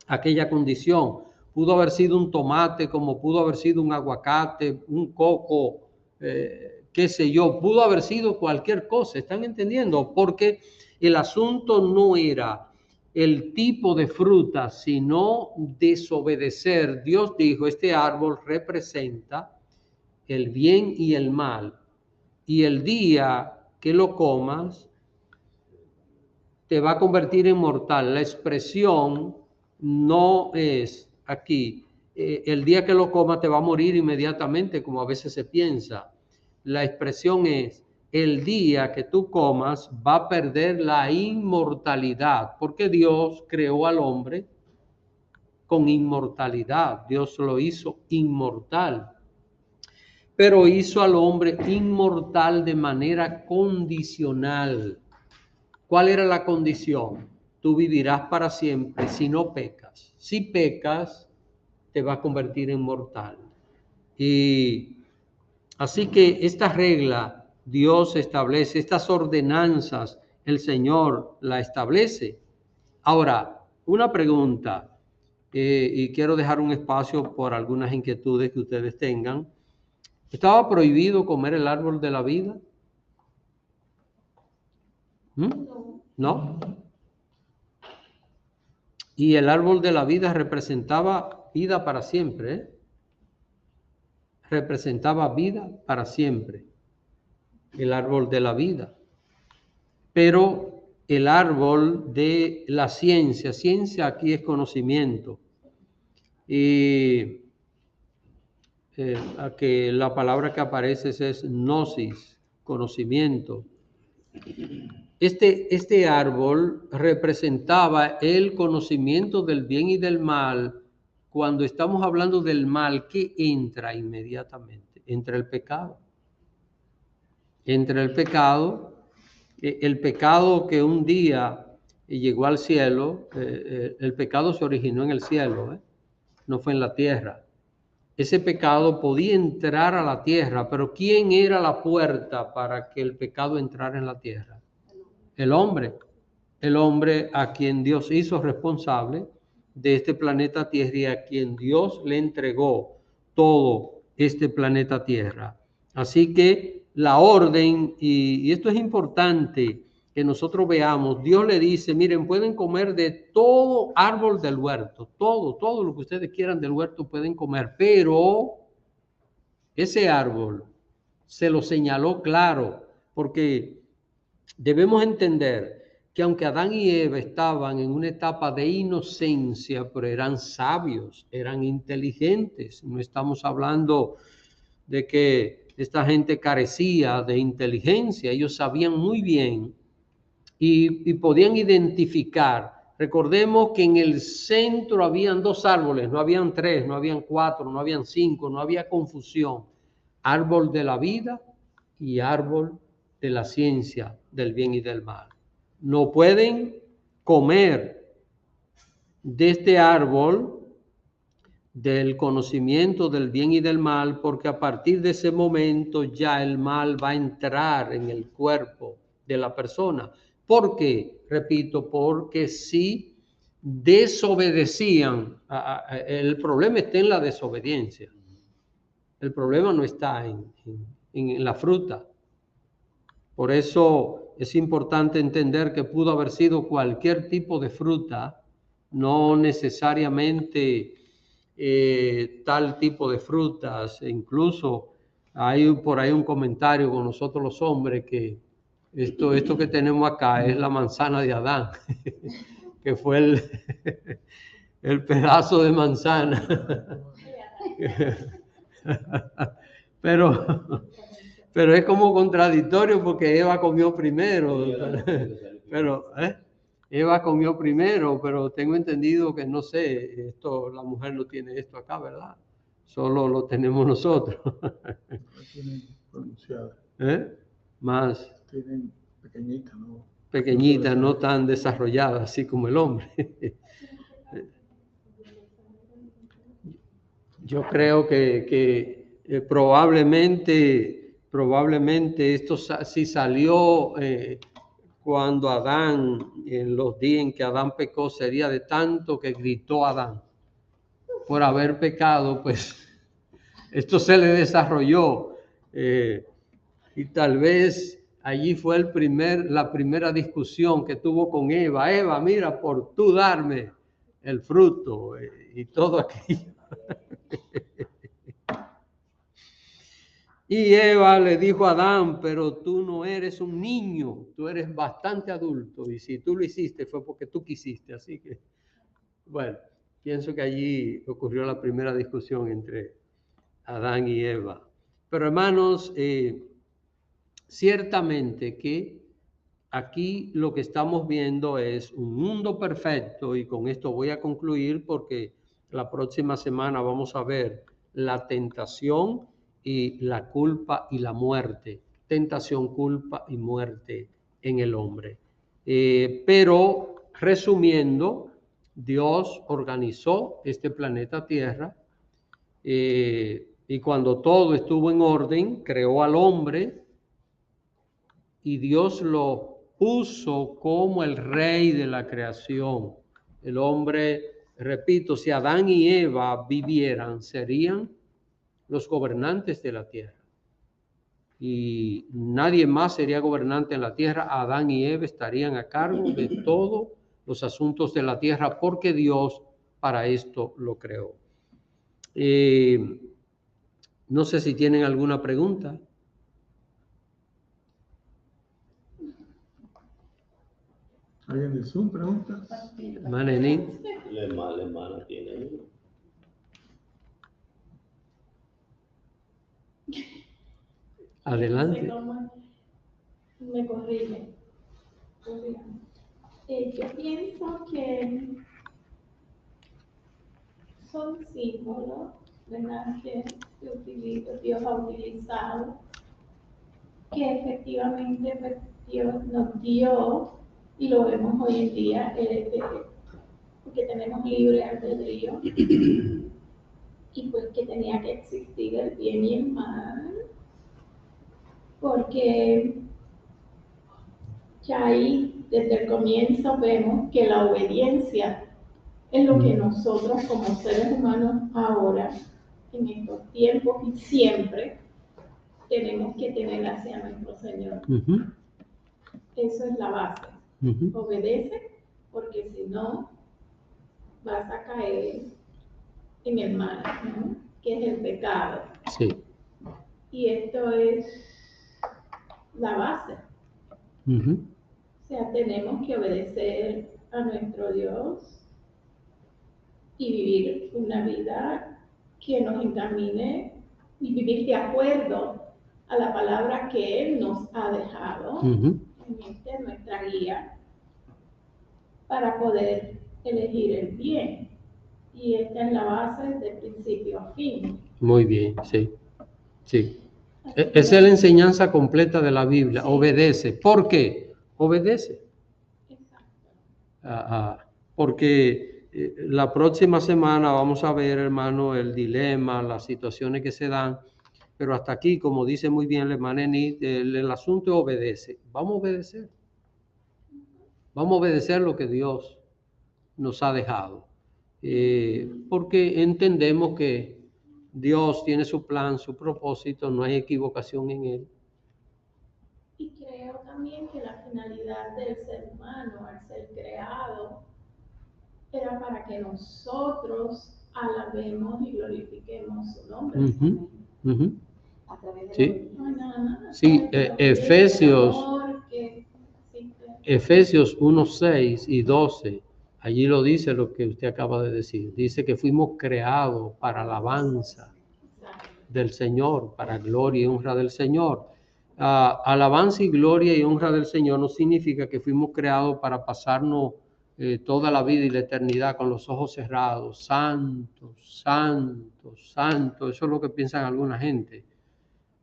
aquella condición. Pudo haber sido un tomate, como pudo haber sido un aguacate, un coco, qué sé yo, pudo haber sido cualquier cosa, ¿están entendiendo? Porque el asunto no era el tipo de fruta, sino desobedecer. Dios dijo, este árbol representa el bien y el mal, y el día que lo comas, te va a convertir en mortal. La expresión no es aquí, el día que lo comas te va a morir inmediatamente, como a veces se piensa. La expresión es, el día que tú comas va a perder la inmortalidad, porque Dios creó al hombre con inmortalidad. Dios lo hizo inmortal, pero hizo al hombre inmortal de manera condicional. ¿Cuál era la condición? Tú vivirás para siempre si no pecas. Si pecas, te va a convertir en mortal. Y así que esta regla Dios establece, estas ordenanzas el Señor la establece. Ahora, una pregunta, y quiero dejar un espacio por algunas inquietudes que ustedes tengan. ¿Estaba prohibido comer el árbol de la vida? ¿No? Y el árbol de la vida representaba vida para siempre, ¿eh? Representaba vida para siempre, el árbol de la vida. Pero el árbol de la ciencia aquí es conocimiento. Y a que la palabra que aparece es gnosis, conocimiento. Este árbol representaba el conocimiento del bien y del mal. Cuando estamos hablando del mal, ¿qué entra inmediatamente? Entra el pecado. Entra el pecado que un día llegó al cielo, el pecado se originó en el cielo, no fue en la tierra. Ese pecado podía entrar a la tierra, pero ¿quién era la puerta para que el pecado entrara en la tierra? El hombre a quien Dios hizo responsable de este planeta Tierra y a quien Dios le entregó todo este planeta Tierra. Así que la orden, y esto es importante que nosotros veamos, Dios le dice, miren, pueden comer de todo árbol del huerto, todo lo que ustedes quieran del huerto pueden comer, pero ese árbol se lo señaló claro, porque debemos entender que aunque Adán y Eva estaban en una etapa de inocencia, pero eran sabios, eran inteligentes. No estamos hablando de que esta gente carecía de inteligencia. Ellos sabían muy bien y podían identificar. Recordemos que en el centro habían 2 árboles, no habían 3, no habían 4, no habían 5, no había confusión. Árbol de la vida y árbol de la ciencia del bien y del mal. No pueden comer de este árbol del conocimiento del bien y del mal, porque a partir de ese momento ya el mal va a entrar en el cuerpo de la persona. ¿Por qué? Repito, porque si desobedecían, el problema está en la desobediencia. El problema no está en la fruta. Por eso es importante entender que pudo haber sido cualquier tipo de fruta, no necesariamente tal tipo de frutas. Incluso hay por ahí un comentario con nosotros los hombres que esto que tenemos acá es la manzana de Adán, que fue el pedazo de manzana. Pero es como contradictorio porque Eva comió primero. Eva comió primero, pero tengo entendido que no sé, la mujer no tiene esto acá, ¿verdad? Solo lo tenemos nosotros. Tienen pronunciada. Más Tienen pequeñita, ¿no? Pequeñita, no tan desarrollada, así como el hombre. Yo creo que probablemente esto sí salió cuando Adán, en los días en que Adán pecó, sería de tanto que gritó Adán por haber pecado, pues esto se le desarrolló y tal vez allí fue la primera discusión que tuvo con Eva. Eva, mira, por tú darme el fruto y todo aquello. Y Eva le dijo a Adán, pero tú no eres un niño, tú eres bastante adulto y si tú lo hiciste fue porque tú quisiste. Así que, bueno, pienso que allí ocurrió la primera discusión entre Adán y Eva. Pero hermanos, ciertamente que aquí lo que estamos viendo es un mundo perfecto y con esto voy a concluir porque la próxima semana vamos a ver la tentación y la culpa y la muerte. Tentación, culpa y muerte en el hombre. Pero resumiendo, Dios organizó este planeta Tierra y cuando todo estuvo en orden, creó al hombre y Dios lo puso como el rey de la creación. El hombre, repito, si Adán y Eva vivieran, serían los gobernantes de la tierra. Y nadie más sería gobernante en la tierra. Adán y Eva estarían a cargo de todos los asuntos de la tierra porque Dios para esto lo creó. No sé si tienen alguna pregunta. ¿Alguien del Zoom pregunta? Manení. La hermana tiene. Adelante. No sé cómo me corrige. Yo pienso que son símbolos, ¿verdad? Que Dios ha utilizado, que efectivamente pues, Dios nos dio, y lo vemos hoy en día, porque tenemos libre albedrío, y pues que tenía que existir el bien y el mal, porque ya ahí desde el comienzo vemos que la obediencia es lo que nosotros como seres humanos ahora, en estos tiempos y siempre, tenemos que tener hacia nuestro Señor. Eso es la base. Obedece, porque si no, vas a caer en el mal, ¿no? Que es el pecado. Sí. Y esto es la base. O sea, tenemos que obedecer a nuestro Dios y vivir una vida que nos encamine y vivir de acuerdo a la palabra que Él nos ha dejado en nuestra guía para poder elegir el bien. Y esta es la base de principio a fin. Muy bien, sí. Sí. Esa es la enseñanza completa de la Biblia. Sí. Obedece. ¿Por qué? Obedece. Porque la próxima semana vamos a ver, hermano, el dilema, las situaciones que se dan. Pero hasta aquí, como dice muy bien la hermana Enid, el asunto es obedece. Vamos a obedecer. Vamos a obedecer lo que Dios nos ha dejado. Porque entendemos que Dios tiene su plan, su propósito, no hay equivocación en él. Y creo también que la finalidad del ser humano, al ser creado, era para que nosotros alabemos y glorifiquemos su nombre. A través de sí, nada, sí, Efesios 1:6 y 12, allí lo dice lo que usted acaba de decir. Dice que fuimos creados para alabanza del Señor, para gloria y honra del Señor. Alabanza y gloria y honra del Señor no significa que fuimos creados para pasarnos toda la vida y la eternidad con los ojos cerrados. Santo, santo, santo. Eso es lo que piensan alguna gente.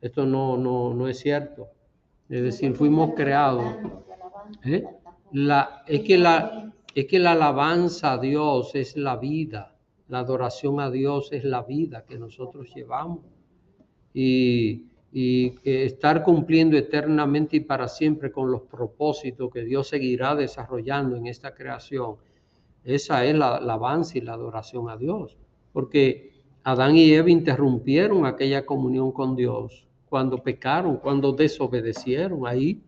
Esto no es cierto. Es decir, fuimos creados. Es que la alabanza a Dios es la vida. La adoración a Dios es la vida que nosotros llevamos. Y estar cumpliendo eternamente y para siempre con los propósitos que Dios seguirá desarrollando en esta creación. Esa es la alabanza y la adoración a Dios. Porque Adán y Eva interrumpieron aquella comunión con Dios cuando pecaron, cuando desobedecieron. Ahí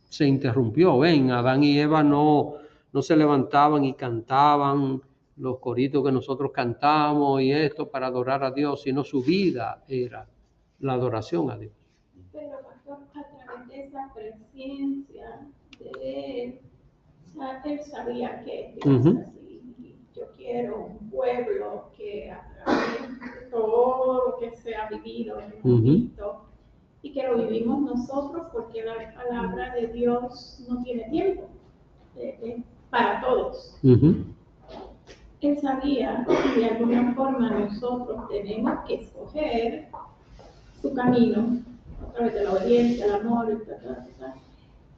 se interrumpió. Ven, Adán y Eva no se levantaban y cantaban los coritos que nosotros cantamos y esto para adorar a Dios, sino su vida era la adoración a Dios. Pero pastor, a través de esa presencia de él, él sabía que así, yo quiero un pueblo que a través de todo lo que se ha vivido en Cristo, y que lo vivimos nosotros porque la palabra de Dios no tiene tiempo para todos. Él sabía que de alguna forma nosotros tenemos que escoger su camino a través de la obediencia, el amor,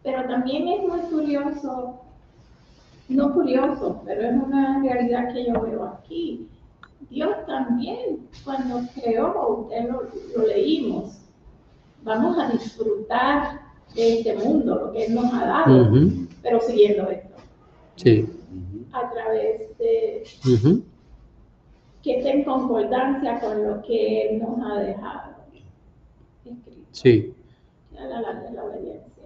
pero también es muy curioso, no curioso, pero es una realidad que yo veo aquí. Dios también, cuando creó, usted lo leímos, vamos a disfrutar de este mundo, lo que Él nos ha dado, pero siguiendo esto. Sí. A través de que esté en concordancia con lo que Él nos ha dejado escrito. Sí. La obediencia.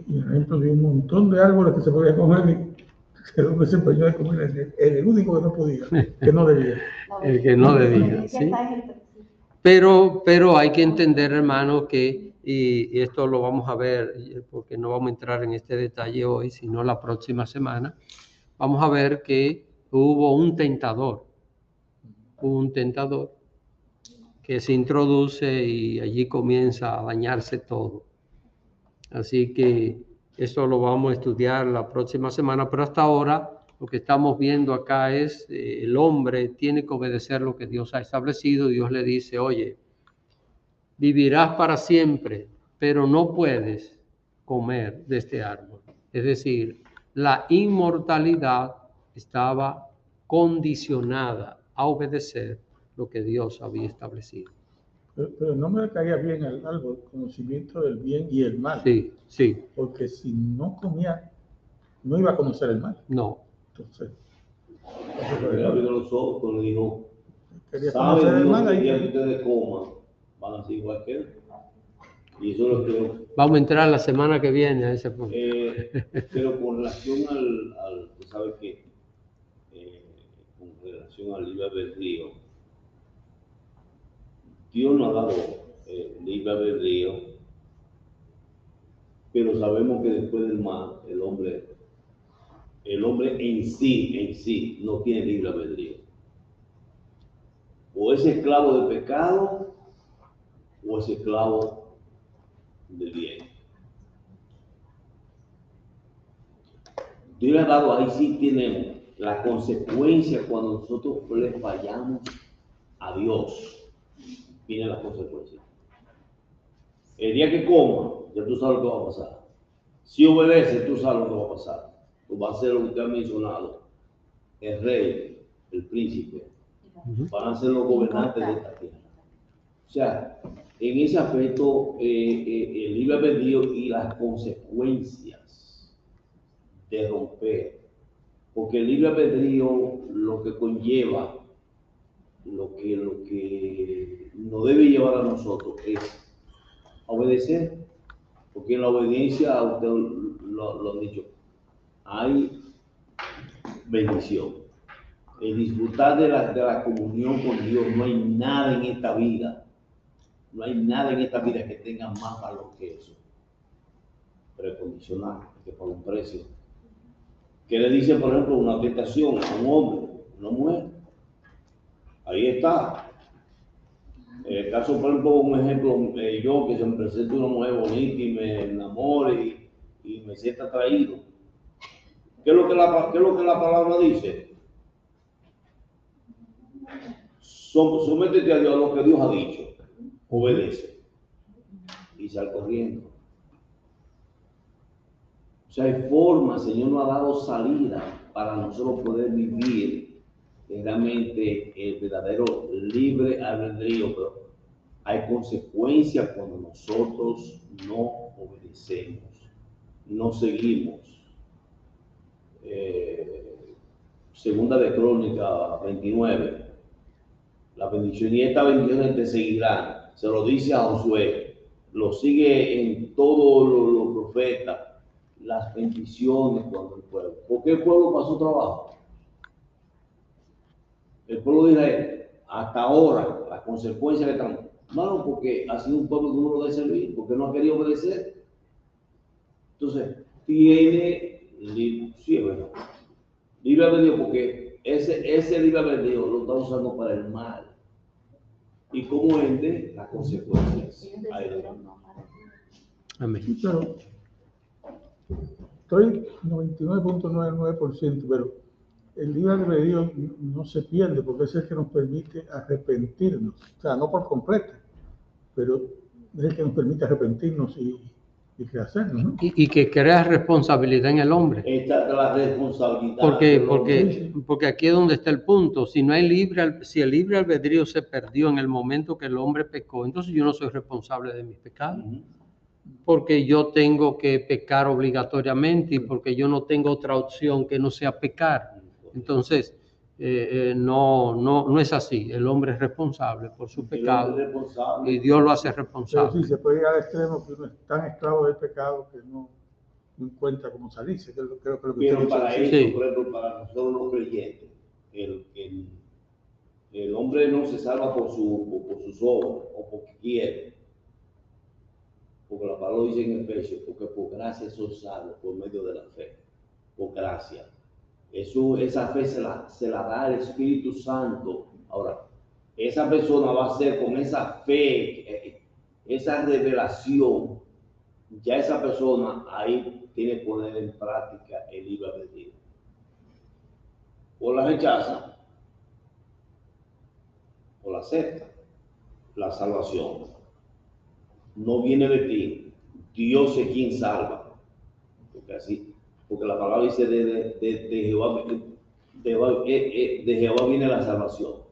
Y el ejemplo de un montón de árboles que se podía comer y el hombre se empeñó de comer el único que no podía, que no debía. El que no debía, sí. Pero hay que entender, hermano, que, y esto lo vamos a ver, porque no vamos a entrar en este detalle hoy, sino la próxima semana, vamos a ver que hubo un tentador que se introduce y allí comienza a dañarse todo. Así que eso lo vamos a estudiar la próxima semana, pero hasta ahora lo que estamos viendo acá es el hombre tiene que obedecer lo que Dios ha establecido. Dios le dice, oye, vivirás para siempre, pero no puedes comer de este árbol. Es decir, la inmortalidad estaba condicionada a obedecer lo que Dios había establecido. Pero no me caía bien algo, el conocimiento del bien y el mal. Sí, sí, Porque si no comía, no iba a conocer el mal. no. Entonces, Le abrió los ojos cuando dijo, quería conocer ¿sabe el Dios mal que el día ahí. que ustedes coman van a ser igual que él? Y eso es lo que Vamos a entrar la semana que viene a ese punto. pero con relación al tú sabes que con relación al libre albedrío, Dios nos ha dado libre albedrío, pero sabemos que después del mal, el hombre en sí no tiene libre albedrío. O es esclavo del pecado o es esclavo del bien. Dios le ha dado, ahí sí tenemos la consecuencia cuando nosotros le fallamos a Dios. Viene la consecuencia. El día que coma, ya tú sabes lo que va a pasar. Si obedeces, tú sabes lo que va a pasar. Tú vas a ser lo que usted ha mencionado. El rey, el príncipe, van a ser los gobernantes de esta tierra. O sea, en ese aspecto, el libre albedrío y las consecuencias de romper. Porque el libre albedrío lo que conlleva, lo que nos debe llevar a nosotros es a obedecer. Porque en la obediencia, usted lo han dicho, hay bendición. El disfrutar de la comunión con Dios, no hay nada en esta vida. No hay nada en esta vida que tenga más valor que eso. Precondicional, que paga un precio. ¿Qué le dice, por ejemplo, una tentación a un hombre, una mujer? Ahí está. En el caso, por ejemplo, un ejemplo, yo que se me presenta una mujer bonita y me enamore y me sienta atraído. ¿Qué es lo que la palabra dice? Sométete a Dios, a lo que Dios ha dicho. Obedece. Y sal corriendo. O sea, hay forma, el Señor nos ha dado salida para nosotros poder vivir realmente el verdadero libre albedrío, pero hay consecuencias cuando nosotros no obedecemos, no seguimos. Segunda de Crónicas 29, la bendición y esta bendición te seguirán, se lo dice a Josué, lo sigue en todos los profetas, las bendiciones cuando el pueblo. ¿Por qué el pueblo pasó trabajo? El pueblo de Israel, hasta ahora, las consecuencias que están, no, porque ha sido un pueblo duro de servir, porque no ha querido obedecer. Entonces, tiene, sí, bueno, libre albedrío, porque ese libre albedrío lo está usando para el mal. Y como ende, las consecuencias. Amén. Sí, pero estoy 99.99%, pero el libre albedrío no se pierde porque es el que nos permite arrepentirnos. O sea, no por completo, pero es el que nos permite arrepentirnos y rehacernos, ¿no? Y que crea responsabilidad en el hombre. Esta es la responsabilidad. Porque aquí es donde está el punto. Si el libre albedrío se perdió en el momento que el hombre pecó, entonces yo no soy responsable de mis pecados. Porque yo tengo que pecar obligatoriamente y porque yo no tengo otra opción que no sea pecar. Entonces, no es así. El hombre es responsable por su pecado y Dios lo hace Pero responsable. sí, se puede llegar al extremo que uno es tan esclavo del pecado que no encuentra cómo salirse. Creo que lo que Pero para eso, Sí. por ejemplo, para nosotros los creyentes, el hombre no se salva por sus obras o porque quiere. Porque la palabra dice en Efesios, porque por gracia sos salvos por medio de la fe. Por gracia. Esa fe se la da el Espíritu Santo. Ahora, esa persona va a ser con esa fe, esa revelación, ya esa persona ahí tiene que poner en práctica el libre albedrío. O la rechaza, o la acepta. La salvación no viene de ti, Dios es quien salva. Porque la palabra dice de Jehová viene la salvación.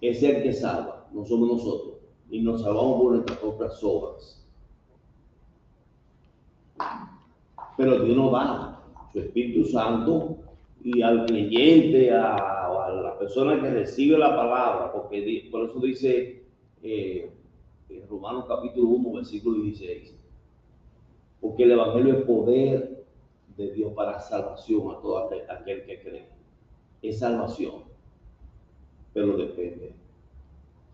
Es el que salva, no somos nosotros. Y nos salvamos por nuestras propias obras. Pero Dios nos da su Espíritu Santo y al creyente, a la persona que recibe la palabra, porque por eso dice en Romanos capítulo 1, versículo 16, porque el Evangelio es poder de Dios para salvación a todo aquel que cree. Es salvación, pero depende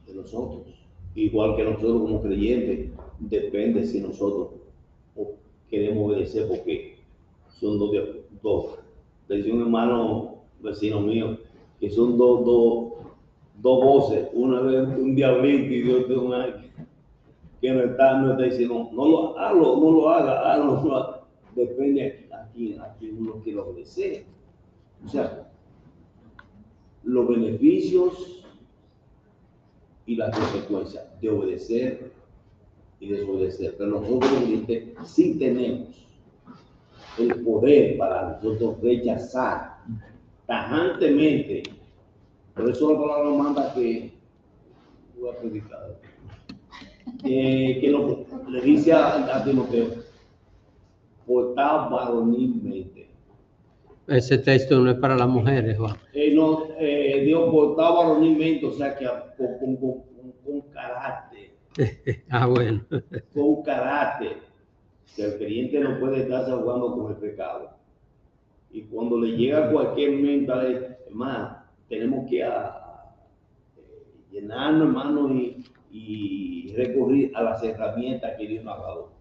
de nosotros. Igual que nosotros como creyentes, depende si nosotros queremos obedecer, porque son dos. Decía un hermano vecino mío que son dos voces, una de un diablito y de otro un ángel, que no está diciendo, no lo haga. Depende a quién uno quiere obedecer. O sea, los beneficios y las consecuencias de obedecer y desobedecer. Pero nosotros sí tenemos el poder para nosotros rechazar tajantemente. Por eso la palabra nos manda que voy a predicar, que le dice a Timoteo, portar varonilmente. Ese texto no es para las mujeres, Juan. Dios portar varonilmente, o sea que con carácter. Bueno. Con carácter. Que el creyente no puede estarse jugando con el pecado. Y cuando le llega cualquier mente, hermano, tenemos que llenarnos, hermano, y recurrir a las herramientas que Dios nos ha dado,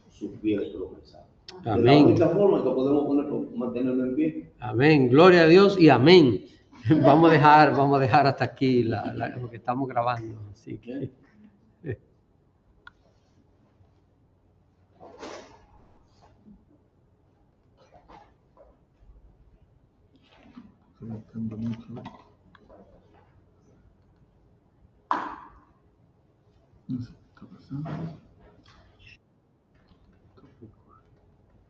sus fieles promesas. Amén. Es la única forma que podemos mantenerlo en pie. Amén. Gloria a Dios y amén. Vamos a dejar hasta aquí lo que estamos grabando. Así que. No sé qué está pasando.